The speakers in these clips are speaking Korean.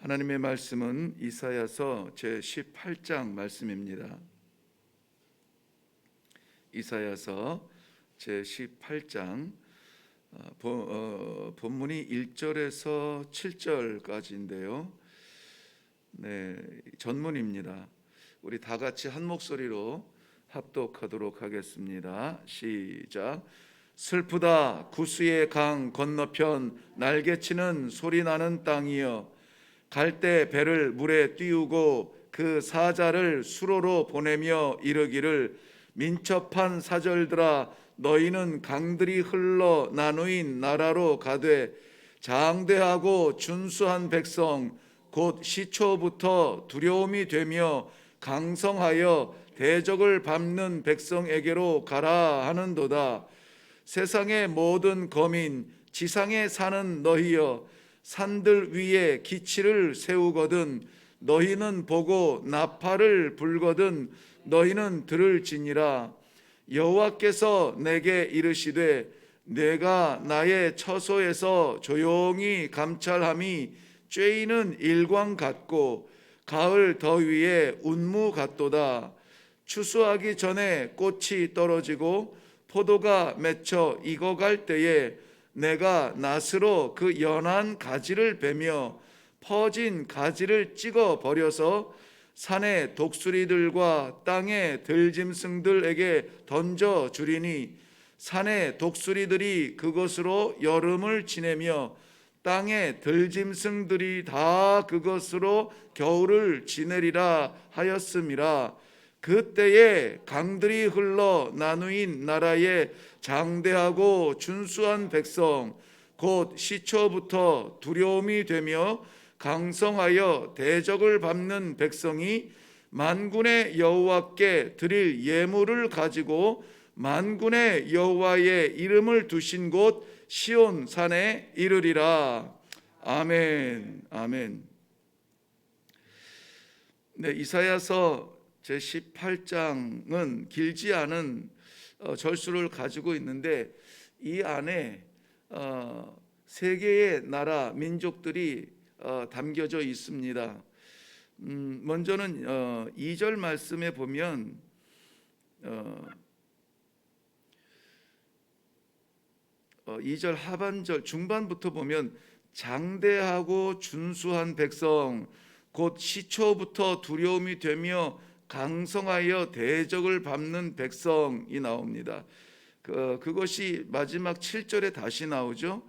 하나님의 말씀은 이사야서 제18장 말씀입니다. 이사야서 제18장 본문이 1절에서 7절까지인데요. 전문입니다. 우리 다 같이 한 목소리로 합독하도록 하겠습니다. 시작. 슬프다 구스의 강 건너편 날개치는 소리나는 땅이여, 갈대 배를 물에 띄우고 그 사자를 수로로 보내며 이르기를, 민첩한 사절들아 너희는 강들이 흘러 나누인 나라로 가되, 장대하고 준수한 백성 곧 시초부터 두려움이 되며 강성하여 대적을 밟는 백성에게로 가라 하는도다. 세상의 모든 거민 지상에 사는 너희여, 산들 위에 기치를 세우거든 너희는 보고 나팔을 불거든 너희는 들을지니라. 여호와께서 내게 이르시되, 내가 나의 처소에서 조용히 감찰함이 쬐이는 일광 같고 가을 더위에 운무 같도다. 추수하기 전에 꽃이 떨어지고 포도가 맺혀 익어갈 때에 내가 낫으로 그 연한 가지를 베며 퍼진 가지를 찍어 버려서 산의 독수리들과 땅의 들짐승들에게 던져 주리니, 산의 독수리들이 그것으로 여름을 지내며 땅의 들짐승들이 다 그것으로 겨울을 지내리라 하였음이라. 그때에 강들이 흘러 나누인 나라에 장대하고 준수한 백성 곧 시초부터 두려움이 되며 강성하여 대적을 밟는 백성이 만군의 여호와께 드릴 예물을 가지고 만군의 여호와의 이름을 두신 곳 시온 산에 이르리라. 아멘. 아멘. 이사야서 제18장은 길지 않은 절수를 가지고 있는데, 이 안에 세 개의 나라 민족들이 담겨져 있습니다. 먼저는 2절 말씀에 보면 2절 하반절 중반부터 보면, 장대하고 준수한 백성 곧 시초부터 두려움이 되며 강성하여 대적을 밟는 백성이 나옵니다. 그것이 마지막 7절에 다시 나오죠.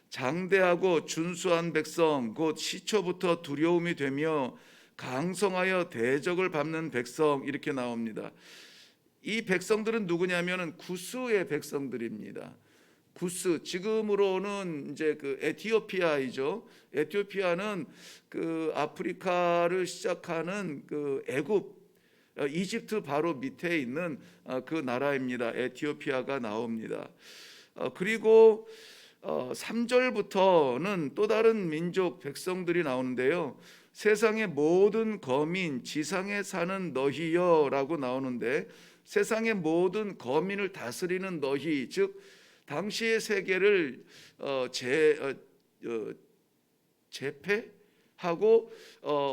장대하고 준수한 백성 곧 시초부터 두려움이 되며 강성하여 대적을 밟는 백성, 이렇게 나옵니다. 이 백성들은 누구냐면은 구스의 백성들입니다. 구스, 지금으로는 이제 그 에티오피아이죠. 에티오피아는 그 아프리카를 시작하는 그 애굽, 이집트 바로 밑에 있는 그 나라입니다. 에티오피아가 나옵니다. 그리고 3절부터는 또 다른 민족 백성들이 나오는데요. 세상의 모든 거민 지상에 사는 너희여 라고 나오는데, 세상의 모든 거민을 다스리는 너희, 즉 당시의 세계를 제패하고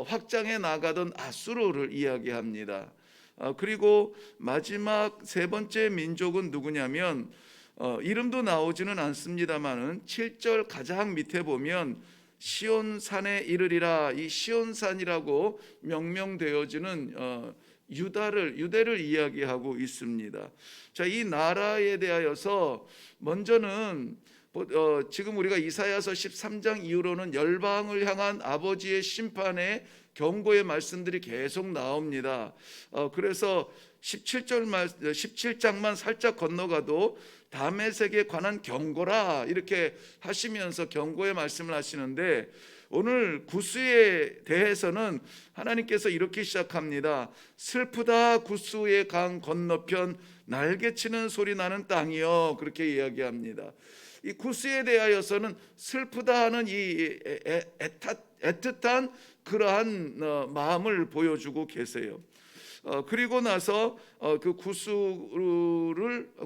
확장해 나가던 아수르를 이야기합니다. 그리고 마지막 세 번째 민족은 누구냐면, 이름도 나오지는 않습니다만은 7절 가장 밑에 보면 시온산에 이르리라, 이 시온산이라고 명명되어지는 유대를 이야기하고 있습니다. 자, 이 나라에 대하여서 먼저는 지금 우리가 이사야서 13장 이후로는 열방을 향한 아버지의 심판의 경고의 말씀들이 계속 나옵니다. 그래서 17장만 살짝 건너가도 다메섹에 관한 경고라 이렇게 하시면서 경고의 말씀을 하시는데, 오늘 구스에 대해서는 하나님께서 이렇게 시작합니다. 슬프다 구스의 강 건너편 날개치는 소리 나는 땅이여, 그렇게 이야기합니다. 이 구스에 대하여서는 슬프다 하는 이 애틋한 그러한 마음을 보여주고 계세요. 그리고 나서 그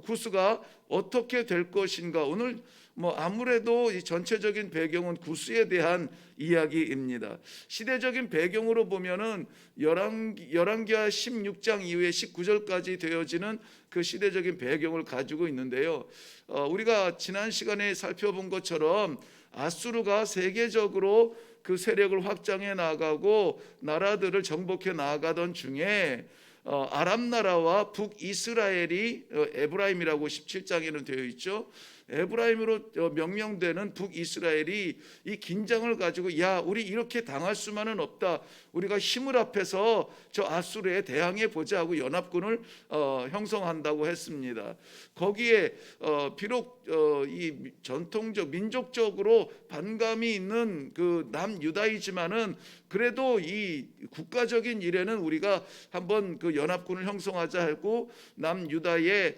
구스가 어떻게 될 것인가, 오늘 뭐 아무래도 이 전체적인 배경은 구스에 대한 이야기입니다. 시대적인 배경으로 보면은 열왕기하 16장 이후에 19절까지 되어지는 그 시대적인 배경을 가지고 있는데요. 우리가 지난 시간에 살펴본 것처럼 아수르가 세계적으로 그 세력을 확장해 나가고 나라들을 정복해 나가던 중에 아람 나라와 북이스라엘이 에브라임이라고 17장에는 되어 있죠. 에브라임으로 명명되는 북이스라엘이 이 긴장을 가지고 야 우리 이렇게 당할 수만은 없다. 우리가 힘을 합해서 저 아수르에 대항해 보자 하고 연합군을 형성한다고 했습니다. 거기에 비록 이 전통적 민족적으로 반감이 있는 그 남유다이지만은 그래도 이 국가적인 일에는 우리가 한번 그 연합군을 형성하자 하고 남유다의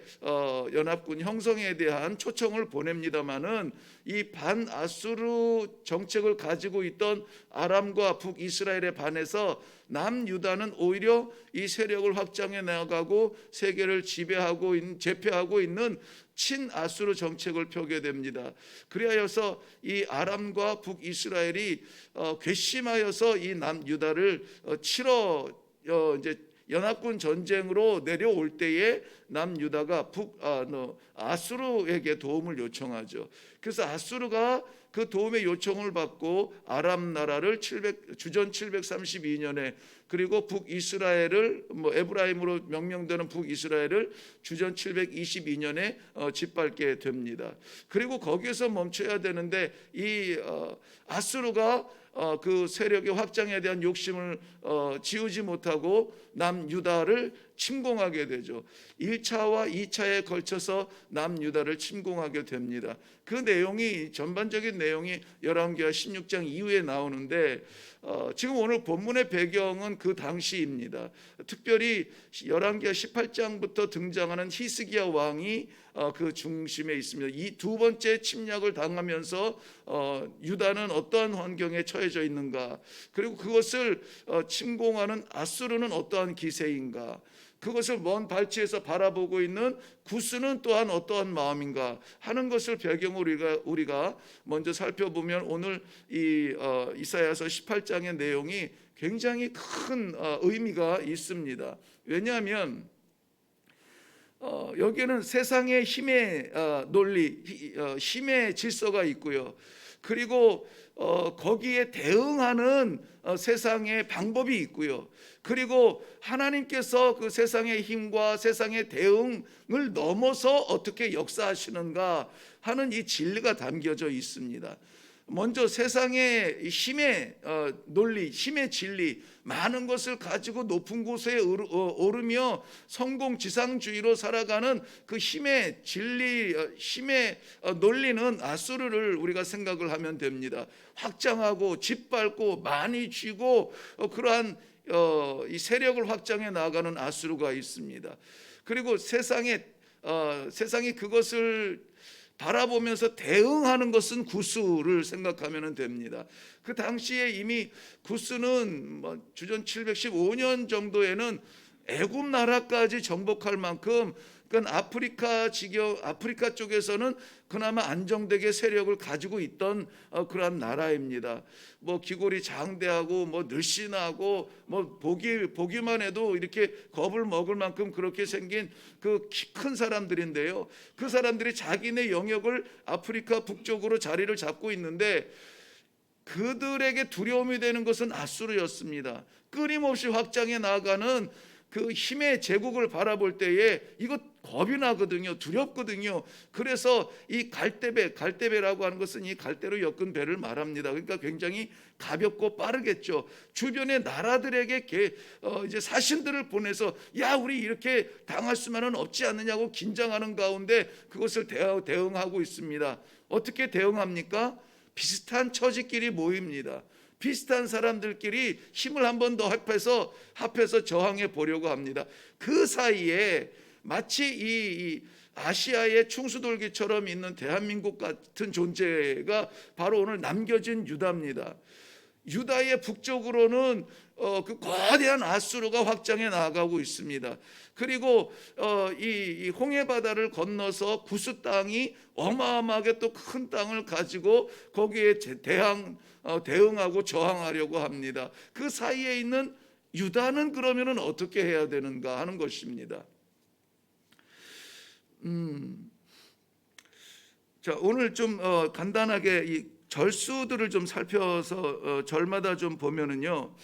연합군 형성에 대한 초청을 보냅니다마는 이 반아수르 정책을 가지고 있던 아람과 북이스라엘에 반해서 남유다는 오히려 이 세력을 확장해 나가고 세계를 제패하고 있는 친아수르 정책을 펴게 됩니다. 그리하여서 이 아람과 북이스라엘이 괘씸하여서 이 남유다를 치러 이제 연합군 전쟁으로 내려올 때에 남유다가 아수르에게 도움을 요청하죠. 그래서 아수르가 그 도움의 요청을 받고 아람 나라를 주전 732년에 그리고 북이스라엘을 에브라임으로 명명되는 북이스라엘을 주전 722년에 짓밟게 됩니다. 그리고 거기에서 멈춰야 되는데 이 아수르가 그 세력의 확장에 대한 욕심을 지우지 못하고 남유다를 침공하게 되죠. 1차와 2차에 걸쳐서 남유다를 침공하게 됩니다. 그 내용이 전반적인 내용이 열왕기하 16장 이후에 나오는데 지금 오늘 본문의 배경은 그 당시입니다. 특별히 열왕기하 18장부터 등장하는 히스기야 왕이 그 중심에 있습니다. 이 두 번째 침략을 당하면서 유다는 어떠한 환경에 처해져 있는가, 그리고 그것을 침공하는 아수르는 어떠한 기세인가, 그것을 먼 발치에서 바라보고 있는 구스는 또한 어떠한 마음인가 하는 것을 배경으로 우리가 먼저 살펴보면 오늘 이 이사야서 18장의 내용이 굉장히 큰 의미가 있습니다. 왜냐하면 여기에는 세상의 힘의 논리, 힘의 질서가 있고요. 그리고 거기에 대응하는 세상의 방법이 있고요. 그리고 하나님께서 그 세상의 힘과 세상의 대응을 넘어서 어떻게 역사하시는가 하는 이 진리가 담겨져 있습니다. 먼저 세상의 힘의 논리, 힘의 진리, 많은 것을 가지고 높은 곳에 오르며 성공지상주의로 살아가는 그 힘의 진리, 힘의 논리는 아수르를 우리가 생각을 하면 됩니다. 확장하고 짓밟고 많이 쥐고 그러한 이 세력을 확장해 나가는 아수르가 있습니다. 그리고 세상이 그것을 바라보면서 대응하는 것은 구스를 생각하면 됩니다. 그 당시에 이미 구스는 주전 715년 정도에는 애굽 나라까지 정복할 만큼 그건 아프리카 쪽에서는 그나마 안정되게 세력을 가지고 있던 그러한 나라입니다. 기골이 장대하고 늘씬하고 보기만 해도 이렇게 겁을 먹을 만큼 그렇게 생긴 그 키 큰 사람들인데요. 그 사람들이 자기네 영역을 아프리카 북쪽으로 자리를 잡고 있는데 그들에게 두려움이 되는 것은 아수르였습니다. 끊임없이 확장해 나가는 그 힘의 제국을 바라볼 때에 이거 겁이 나거든요. 두렵거든요. 그래서 이 갈대배라고 하는 것은 이 갈대로 엮은 배를 말합니다. 그러니까 굉장히 가볍고 빠르겠죠. 주변의 나라들에게 이제 사신들을 보내서 야 우리 이렇게 당할 수만은 없지 않느냐고 긴장하는 가운데 그것을 대응하고 있습니다. 어떻게 대응합니까? 비슷한 처지끼리 모입니다. 비슷한 사람들끼리 힘을 한 번 더 합해서 저항해 보려고 합니다. 그 사이에 마치 이 아시아의 충수돌기처럼 있는 대한민국 같은 존재가 바로 오늘 남겨진 유다입니다. 유다의 북쪽으로는 그 거대한 아수르가 확장해 나가고 있습니다. 그리고 이 홍해 바다를 건너서 구스 땅이 어마어마하게 또 큰 땅을 가지고 거기에 대응하고 저항하려고 합니다. 그 사이에 있는 유다는 그러면은 어떻게 해야 되는가 하는 것입니다. 자, 오늘 좀 간단하게 이 절수들을 좀 살펴서 절마다 좀 보면은요.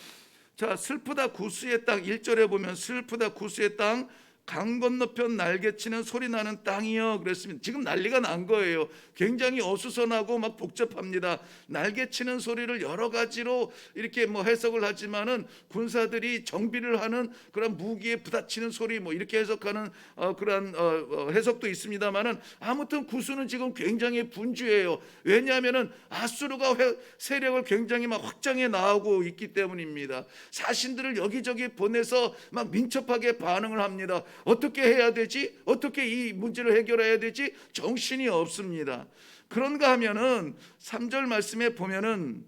자, 슬프다 구스의 땅 1절에 보면 슬프다 구스의 땅 강 건너편 날개치는 소리 나는 땅이요 그랬습니다. 지금 난리가 난 거예요. 굉장히 어수선하고 막 복잡합니다. 날개치는 소리를 여러 가지로 이렇게 뭐 해석을 하지만은 군사들이 정비를 하는 그런 무기에 부딪히는 소리 뭐 이렇게 해석하는 그런 해석도 있습니다만은 아무튼 구스는 지금 굉장히 분주해요. 왜냐하면은 아수르가 세력을 굉장히 막 확장해 나오고 있기 때문입니다. 사신들을 여기저기 보내서 막 민첩하게 반응을 합니다. 어떻게 해야 되지? 어떻게 이 문제를 해결해야 되지? 정신이 없습니다. 그런가 하면은 3절 말씀에 보면은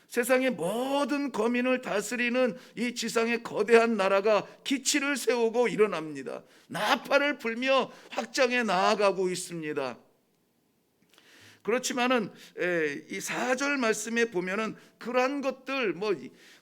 세상의 모든 거민을 다스리는 이 지상의 거대한 나라가 기치를 세우고 일어납니다. 나팔을 불며 확장해 나아가고 있습니다. 그렇지만은 이 4절 말씀에 보면은 그러한 것들 뭐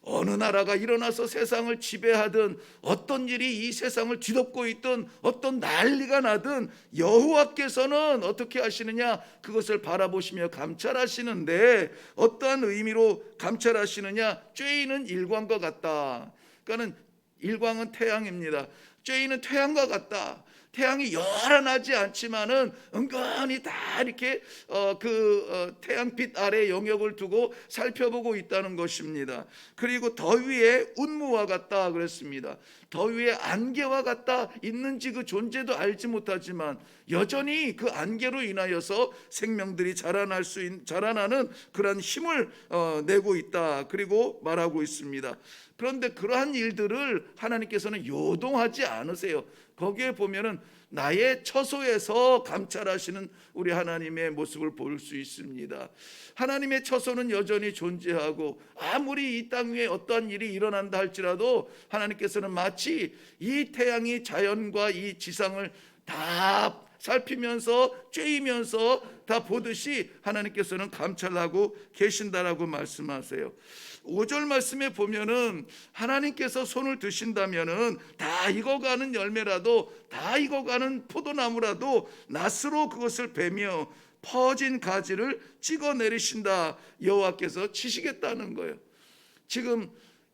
어느 나라가 일어나서 세상을 지배하든 어떤 일이 이 세상을 뒤덮고 있든 어떤 난리가 나든 여호와께서는 어떻게 하시느냐 그것을 바라보시며 감찰하시는데 어떠한 의미로 감찰하시느냐 쬐이는 일광과 같다. 그러니까는 일광은 태양입니다. 쬐이는 태양과 같다. 태양이 열한하지 않지만은 은근히 다 이렇게 태양빛 아래 영역을 두고 살펴보고 있다는 것입니다. 그리고 더위에 운무와 같다 그랬습니다. 더위에 안개와 같다. 있는지 그 존재도 알지 못하지만 여전히 그 안개로 인하여서 생명들이 자라나는 그런 힘을 내고 있다. 그리고 말하고 있습니다. 그런데 그러한 일들을 하나님께서는 요동하지 않으세요. 거기에 보면은 나의 처소에서 감찰하시는 우리 하나님의 모습을 볼 수 있습니다. 하나님의 처소는 여전히 존재하고 아무리 이 땅 위에 어떠한 일이 일어난다 할지라도 하나님께서는 마치 이 태양이 자연과 이 지상을 다 살피면서 쬐이면서 다 보듯이 하나님께서는 감찰하고 계신다라고 말씀하세요. 5절 말씀에 보면은 하나님께서 손을 드신다면은 다 익어가는 열매라도 다 익어가는 포도나무라도 낫으로 그것을 베며 퍼진 가지를 찍어 내리신다. 여호와께서 치시겠다는 거예요. 지금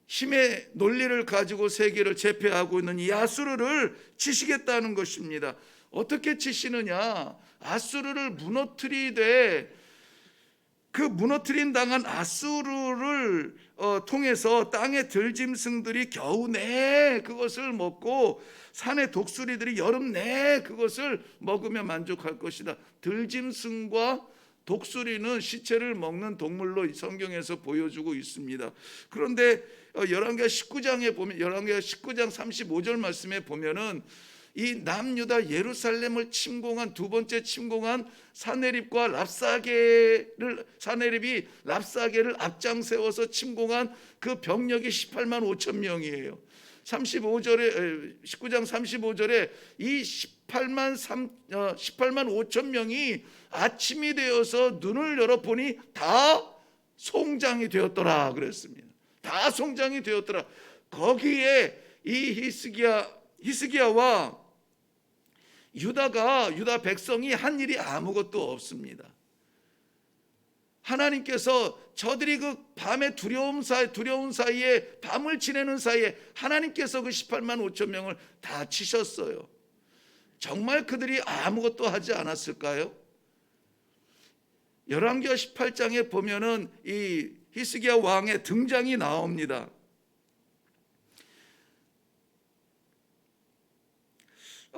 힘의 논리를 가지고 세계를 제패하고 있는 이 아수르를 치시겠다는 것입니다. 어떻게 치시느냐? 아수르를 무너뜨리되 그 무너뜨린 당한 아수르를 통해서 땅의 들짐승들이 겨우 내 그것을 먹고 산의 독수리들이 여름 내 그것을 먹으며 만족할 것이다. 들짐승과 독수리는 시체를 먹는 동물로 성경에서 보여주고 있습니다. 그런데 열왕기하 19장에 보면 열왕기하 19장 35절 말씀에 보면은 이 남유다 예루살렘을 침공한 두 번째 침공한 사네립과 사네립이 랍사게를 앞장 세워서 침공한 그 병력이 18만 5천 명이에요. 35절에 19장 35절에 이 18만 5천 명이 아침이 되어서 눈을 열어보니 다 송장이 되었더라 그랬습니다. 다 송장이 되었더라. 거기에 이 히스기야와 유다 백성이 한 일이 아무것도 없습니다. 하나님께서 저들이 그 밤의 두려운 사이에 밤을 지내는 사이에 하나님께서 그 18만 5천 명을 다 치셨어요. 정말 그들이 아무것도 하지 않았을까요? 열왕기하 18장에 보면은 이 히스기야 왕의 등장이 나옵니다.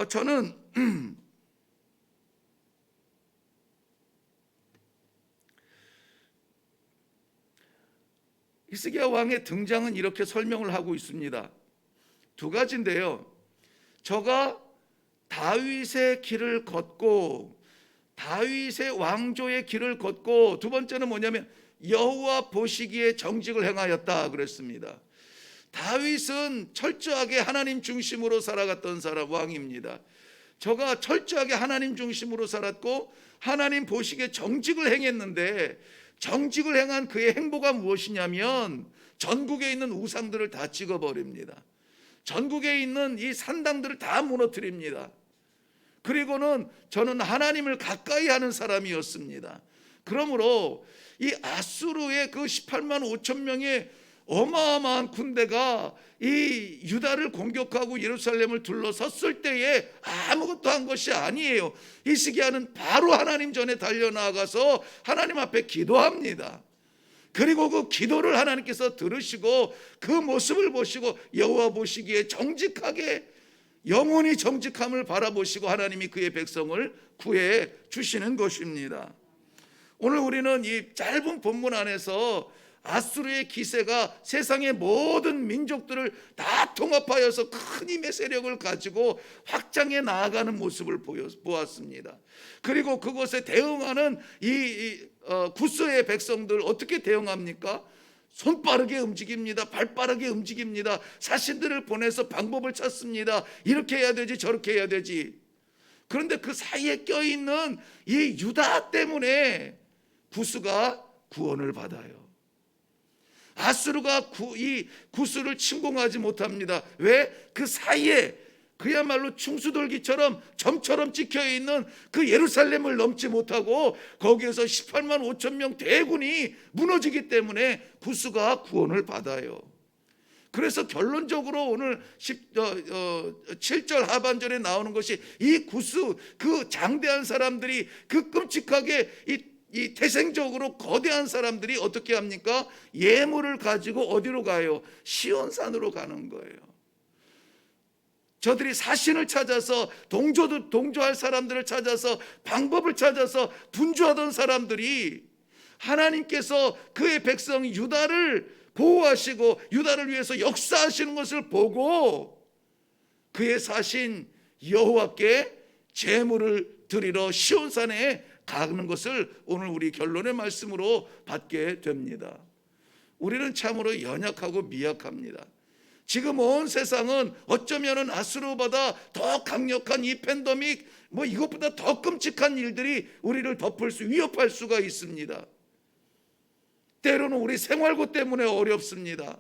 저는 히스기야 왕의 등장은 이렇게 설명을 하고 있습니다. 두 가지인데요. 저가 다윗의 길을 걷고 다윗의 왕조의 길을 걷고 두 번째는 뭐냐면 여호와 보시기에 정직을 행하였다 그랬습니다. 다윗은 철저하게 하나님 중심으로 살아갔던 왕입니다. 저가 철저하게 하나님 중심으로 살았고 하나님 보시기에 정직을 행했는데, 정직을 행한 그의 행보가 무엇이냐면 전국에 있는 우상들을 다 찍어버립니다. 전국에 있는 이 산당들을 다 무너뜨립니다. 그리고는 저는 하나님을 가까이 하는 사람이었습니다. 그러므로 이 아수르의 그 18만 5천 명의 어마어마한 군대가 이 유다를 공격하고 예루살렘을 둘러섰을 때에 아무것도 한 것이 아니에요. 히스기야는 바로 하나님 전에 달려나가서 하나님 앞에 기도합니다. 그리고 그 기도를 하나님께서 들으시고 그 모습을 보시고 여호와 보시기에 정직하게, 영원히 정직함을 바라보시고 하나님이 그의 백성을 구해 주시는 것입니다. 오늘 우리는 이 짧은 본문 안에서 아수르의 기세가 세상의 모든 민족들을 다 통합하여서 큰 힘의 세력을 가지고 확장해 나아가는 모습을 보았습니다. 그리고 그것에 대응하는 구스의 백성들 어떻게 대응합니까? 손빠르게 움직입니다. 발빠르게 움직입니다. 사신들을 보내서 방법을 찾습니다. 이렇게 해야 되지 저렇게 해야 되지. 그런데 그 사이에 껴있는 이 유다 때문에 구스가 구원을 받아요. 아수르가 이 구스를 침공하지 못합니다. 왜? 그 사이에 그야말로 충수돌기처럼 점처럼 찍혀있는 그 예루살렘을 넘지 못하고 거기에서 18만 5천 명 대군이 무너지기 때문에 구스가 구원을 받아요. 그래서 결론적으로 오늘 7절 하반절에 나오는 것이 이 구스, 그 장대한 사람들이, 그 끔찍하게 이 태생적으로 거대한 사람들이 어떻게 합니까? 예물을 가지고 어디로 가요? 시온산으로 가는 거예요. 저들이 사신을 찾아서 동조할 사람들을 찾아서 방법을 찾아서 분주하던 사람들이 하나님께서 그의 백성 유다를 보호하시고 유다를 위해서 역사하시는 것을 보고 그의 사신 여호와께 제물을 드리러 시온산에 가는 것을 오늘 우리 결론의 말씀으로 받게 됩니다. 우리는 참으로 연약하고 미약합니다. 지금 온 세상은 어쩌면은 아수르보다 더 강력한 이 팬데믹, 이것보다 더 끔찍한 일들이 우리를 위협할 수가 있습니다. 때로는 우리 생활고 때문에 어렵습니다.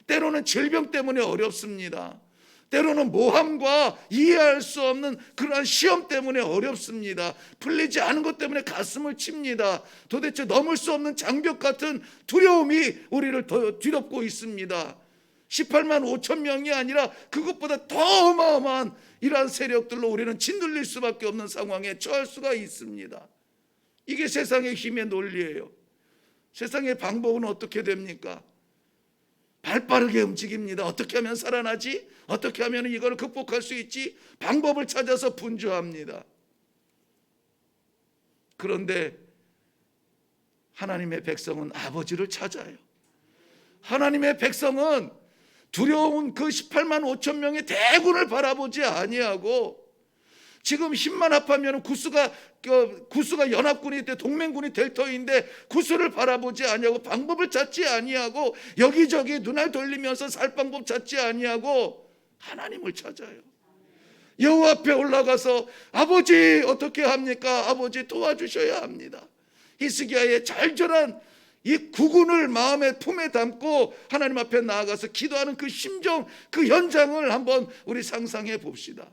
때로는 질병 때문에 어렵습니다. 때로는 모함과 이해할 수 없는 그러한 시험 때문에 어렵습니다. 풀리지 않은 것 때문에 가슴을 칩니다. 도대체 넘을 수 없는 장벽 같은 두려움이 우리를 더 뒤덮고 있습니다. 18만 5천 명이 아니라 그것보다 더 어마어마한 이러한 세력들로 우리는 짓눌릴 수밖에 없는 상황에 처할 수가 있습니다. 이게 세상의 힘의 논리예요. 세상의 방법은 어떻게 됩니까? 발빠르게 움직입니다. 어떻게 하면 살아나지? 어떻게 하면 이걸 극복할 수 있지? 방법을 찾아서 분주합니다. 그런데 하나님의 백성은 아버지를 찾아요. 하나님의 백성은 두려운 그 18만 5천 명의 대군을 바라보지 아니하고, 지금 힘만 합하면 구스가 연합군이 돼 동맹군이 될 터인데 구스를 바라보지 아니하고 방법을 찾지 아니하고 여기저기 눈알 돌리면서 살 방법 찾지 아니하고 하나님을 찾아요. 여호와 앞에 올라가서 아버지 어떻게 합니까? 아버지 도와주셔야 합니다. 히스기야의 절절한 이 구군을 마음의 품에 담고 하나님 앞에 나아가서 기도하는 그 심정, 그 현장을 한번 우리 상상해 봅시다.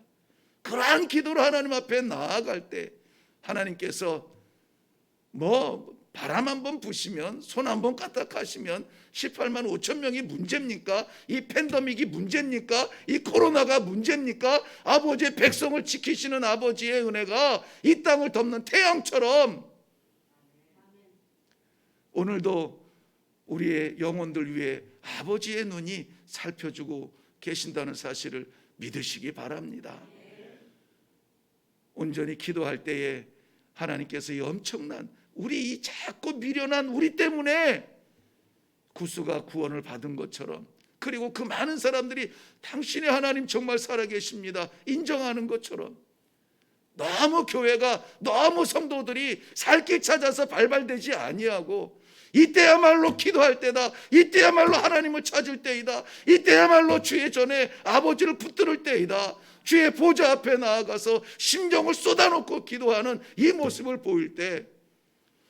그러한 기도로 하나님 앞에 나아갈 때 하나님께서 바람 한번 부시면, 손 한번 까딱하시면 18만 5천 명이 문제입니까? 이 팬데믹이 문제입니까? 이 코로나가 문제입니까? 아버지의 백성을 지키시는 아버지의 은혜가 이 땅을 덮는 태양처럼 오늘도 우리의 영혼들 위해 아버지의 눈이 살펴주고 계신다는 사실을 믿으시기 바랍니다. 온전히 기도할 때에 하나님께서 이 엄청난 이 작고 미련한 우리 때문에 구스가 구원을 받은 것처럼, 그리고 그 많은 사람들이 당신의 하나님 정말 살아계십니다 인정하는 것처럼, 너무 교회가, 너무 성도들이 살 길 찾아서 발발되지 아니하고 이때야말로 기도할 때다. 이때야말로 하나님을 찾을 때이다. 이때야말로 주의 전에 아버지를 붙들을 때이다. 주의 보좌 앞에 나아가서 심정을 쏟아놓고 기도하는 이 모습을 보일 때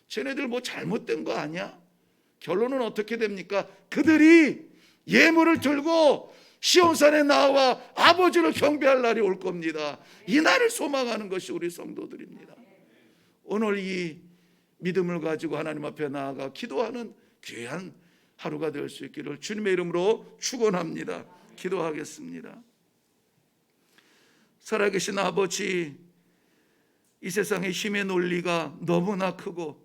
쟤네들 뭐 잘못된 거 아니야? 결론은 어떻게 됩니까? 그들이 예물을 들고 시온산에 나와 아버지를 경배할 날이 올 겁니다. 이 날을 소망하는 것이 우리 성도들입니다. 오늘 이 믿음을 가지고 하나님 앞에 나아가 기도하는 귀한 하루가 될 수 있기를 주님의 이름으로 축원합니다. 기도하겠습니다. 살아계신 아버지, 이 세상의 힘의 논리가 너무나 크고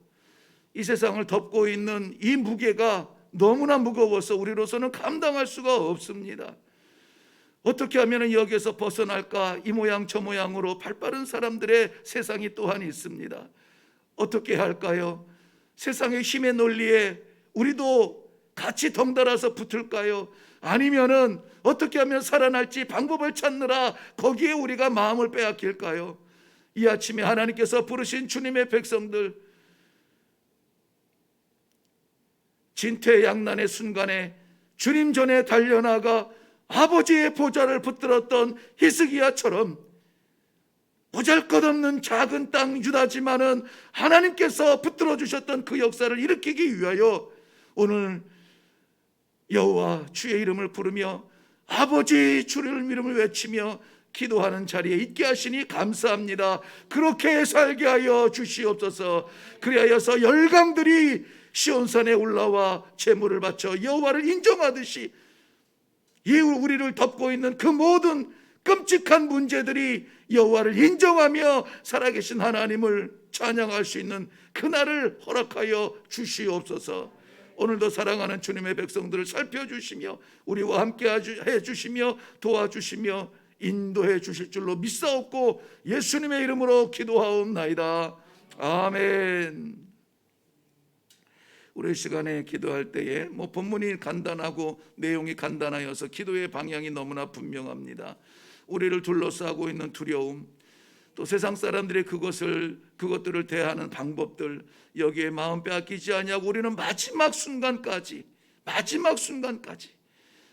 이 세상을 덮고 있는 이 무게가 너무나 무거워서 우리로서는 감당할 수가 없습니다. 어떻게 하면 여기에서 벗어날까? 이 모양 저 모양으로 발빠른 사람들의 세상이 또한 있습니다. 어떻게 할까요? 세상의 힘의 논리에 우리도 같이 덩달아서 붙을까요? 아니면은 어떻게 하면 살아날지 방법을 찾느라 거기에 우리가 마음을 빼앗길까요? 이 아침에 하나님께서 부르신 주님의 백성들, 진퇴양난의 순간에 주님 전에 달려나가 아버지의 보좌를 붙들었던 히스기야처럼 보잘것없는 작은 땅 유다지만은 하나님께서 붙들어 주셨던 그 역사를 일으키기 위하여 오늘 여호와 주의 이름을 부르며 아버지 주의 이름을 외치며 기도하는 자리에 있게 하시니 감사합니다. 그렇게 살게 하여 주시옵소서. 그리하여서 열강들이 시온산에 올라와 제물을 바쳐 여호와를 인정하듯이 이 우리를 덮고 있는 그 모든 끔찍한 문제들이 여호와를 인정하며 살아계신 하나님을 찬양할 수 있는 그날을 허락하여 주시옵소서. 오늘도 사랑하는 주님의 백성들을 살펴주시며 우리와 함께 해주시며 도와주시며 인도해 주실 줄로 믿사옵고 예수님의 이름으로 기도하옵나이다. 아멘. 우리 시간에 기도할 때에 본문이 간단하고 내용이 간단하여서 기도의 방향이 너무나 분명합니다. 우리를 둘러싸고 있는 두려움, 또 세상 사람들이 그것들을 대하는 방법들, 여기에 마음 빼앗기지 아니하고 우리는 마지막 순간까지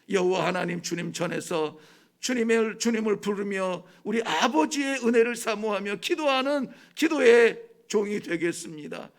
여호와 하나님 주님 전에서 주님을 부르며 우리 아버지의 은혜를 사모하며 기도하는 기도의 종이 되겠습니다.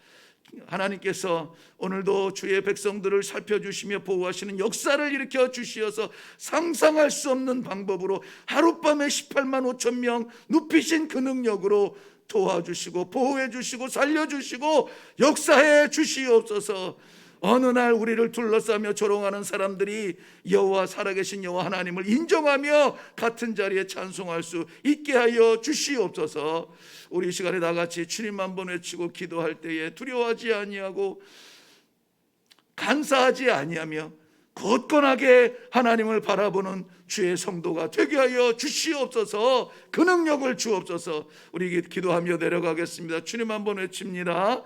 하나님께서 오늘도 주의 백성들을 살펴주시며 보호하시는 역사를 일으켜 주시어서 상상할 수 없는 방법으로 하룻밤에 18만 5천 명 눕히신 그 능력으로 도와주시고 보호해 주시고 살려주시고 역사해 주시옵소서. 어느 날 우리를 둘러싸며 조롱하는 사람들이 여호와 살아계신 여호와 하나님을 인정하며 같은 자리에 찬송할 수 있게 하여 주시옵소서. 우리 시간에 다같이 주님 한번 외치고 기도할 때에 두려워하지 아니하고 간사하지 아니하며 굳건하게 하나님을 바라보는 주의 성도가 되게 하여 주시옵소서. 그 능력을 주옵소서. 우리 기도하며 내려가겠습니다. 주님 한번 외칩니다.